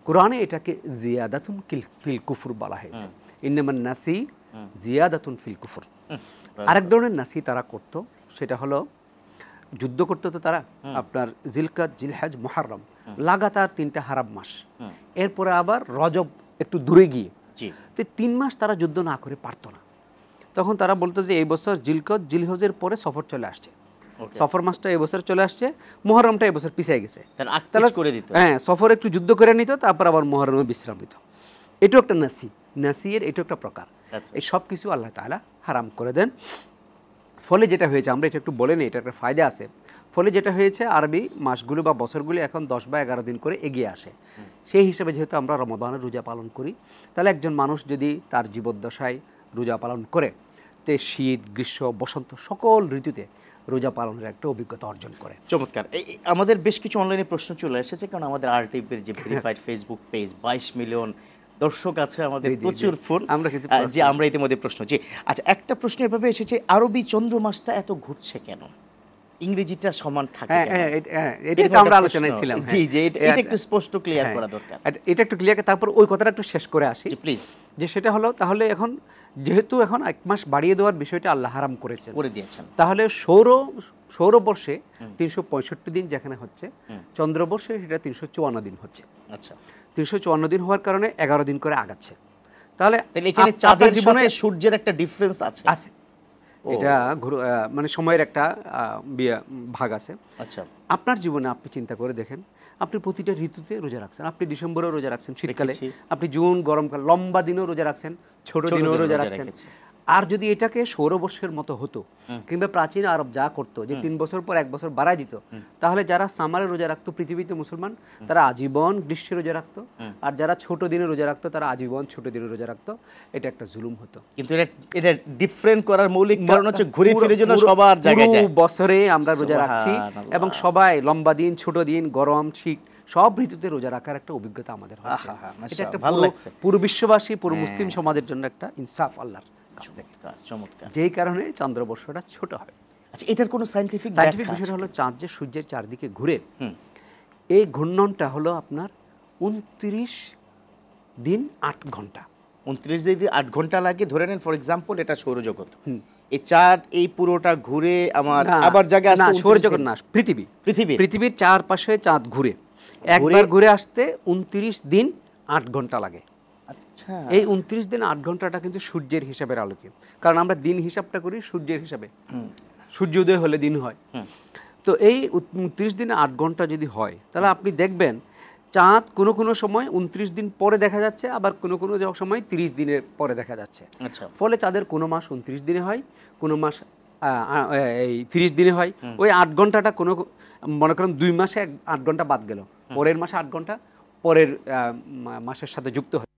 কোরআনে এটাকে জিয়াদাতুন ফিল কুফর বলা হয়েছে, ইন্নামান নাসি জিয়াদাতুন ফিল কুফর। আরেক ধরনের নাসি তারা করত, সেটা হলো যুদ্ধ করতে তো তারা আপনার জিলকাত, জিলহজ, মুহররম লাগাতার 3টা হারাম মাস, এরপরে আবার রজব একটু দূরে গিয়ে, তো 3 মাস তারা যুদ্ধ না করে পারতো না। তখন তারা বলতো যে এই বছর জিলকত জিলহজের পরে সফর চলে আসছে, সফর মাসটা এই বছর চলে আসছে, মুহররমটা এই বছর পিছিয়ে গেছে, হ্যাঁ সফর একটু যুদ্ধ করে নিত, তারপর আবার মুহররমে বিশ্রাম নিত। এটাও একটা নাসি, নাসিয়ের এটাও একটা প্রকার। এই সব কিছু আল্লাহ তাআলা হারাম করে দেন। ফলে যেটা হয়েছে, আমরা এটা একটু বলে নিই, এটা একটা ফায়দা আছে। ফলে যেটা হয়েছে, আরবি মাসগুলো বা বছরগুলি এখন 10 বা 11 দিন করে এগিয়ে আসে। সেই হিসেবে যেহেতু আমরা রমাদানের রোজা পালন করি, তাহলে একজন মানুষ যদি তার জীবদ্দশায় রোজা পালন করে, তে শীত, গ্রীষ্ম, বসন্ত সকল ঋতুতে রোজা পালনের একটা অভিজ্ঞতা অর্জন করে। চমৎকার। আমাদের বেশ কিছু অনলাইনে প্রশ্ন চলে এসেছে, কারণ আমাদের আরটিভির যে ভেরিফাইড ফেসবুক পেজ 22 মিলিয়ন দর্শক আছে, আমাদের প্রচুর ফোন, আমরা ইতিমধ্যে প্রশ্ন। জি আচ্ছা, একটা প্রশ্ন এভাবে এসেছে, আরবি চন্দ্র মাসটা এত ঘুরছে কেন, ইংরেজিটা সমান থাকে কেন? এটা আমরা আলোচনায় ছিলাম। জি জি, এটা একটু স্পষ্ট ক্লিয়ার করা দরকার। এটা একটু ক্লিয়ার, তারপর ওই কথাটা একটু শেষ করে আসি প্লিজ। যে সেটা হলো, তাহলে এখন যেহেতু এখন 1 মাস বাড়িয়ে দেওয়ার বিষয়টা আল্লাহ হারাম করেছেন, করে দিয়েছেন, তাহলে সৌরবর্ষে 365 দিন যেখানে হচ্ছে, চন্দ্রবর্ষে সেটা 354 দিন হচ্ছে। আচ্ছা, 354 দিন হওয়ার কারণে 11 দিন করে আগাচ্ছে। তাহলে এখানে চাঁদের জীবনে সূর্যের একটা ডিফারেন্স আছে। এটা মানে সময়ের একটা ভাগ আছে। আচ্ছা, আপনার জীবনে আপনি চিন্তা করে দেখেন, আপনি প্রতিটা ঋতুতে রোজা রাখছেন, আপনি ডিসেম্বরেও রোজা রাখছেন শীতকালে, আপনি জুন গরমকাল লম্বা দিনেও রোজা রাখছেন, ছোট দিনেও রোজা রাখছেন। আর যদি এটাকে সৌরবর্ষের মতো হতো, কিংবা প্রাচীন আরব যা করতো যে 3 বছর পর 1 বছর বাড়ায় দিত, তাহলে যারা সামারে রোজা রাখতো পৃথিবীতে মুসলমান, তারা আজীবন গ্রীষ্মে রোজা রাখতো, আর যারা ছোট দিনে রোজা রাখতো তারা আজীবন ছোট দিনে রোজা রাখতো। এটা একটা জুলুম হতো। কিন্তু এটা ডিফারেন্ট করার মৌলিক কারণ হচ্ছে ঘুরে ফিরে যেন সবার জায়গায় যায়। বছরে আমরা রোজা রাখছি এবং সবাই লম্বা দিন, ছোট দিন, গরম, শীত সব ঋতুতে রোজা রাখার একটা অভিজ্ঞতা আমাদের হচ্ছে। এটা একটা পুরো বিশ্ববাসী, পুরো মুসলিম সমাজের জন্য একটা ইনসাফ আল্লাহর কাছ থেকে। চমৎকার। যেই কারণে চন্দ্রবর্ষটা ছোট হয়। আচ্ছা, এটার কোনো সায়েন্টিফিক বিষয় হলো, চাঁদ যে সূর্যের চারদিকে ঘুরে, এই ঘূর্ণনটা হলো আপনার 29 দিন 8 ঘন্টা। 29 দিন 8 ঘন্টা লাগে ধরে নেন। ফর এক্সাম্পল, এটা সৌরজগৎ, এই চাঁদ এই পুরোটা ঘুরে আমার আবার জায়গায় আসতে, সৌরজগৎ না, পৃথিবীর চারপাশে চাঁদ ঘুরে, একবার ঘুরে আসতে 29 দিন 8 ঘন্টা লাগে। আচ্ছা, এই 29 দিন 8 ঘন্টাটা কিন্তু সূর্যের হিসাবের আলোকে, কারণ আমরা দিন হিসাবটা করি সূর্যের হিসাবে, সূর্যোদয় হলে দিন হয়। তো এই 29 দিনে 8 ঘন্টা যদি হয়, তাহলে আপনি দেখবেন চাঁদ কোনো সময় 29 দিন পরে দেখা যাচ্ছে, আবার কোনো সময় 30 দিনের পরে দেখা যাচ্ছে। ফলে চাঁদের কোনো মাস 29 দিনে হয়, কোনো মাস এই 30 দিনে হয়। ওই 8 ঘন্টাটা কোনো মনে করেন 2 মাসে 8 ঘন্টা বাদ গেল, পরের মাসে 8 ঘন্টা পরের মাসের সাথে যুক্ত হয়।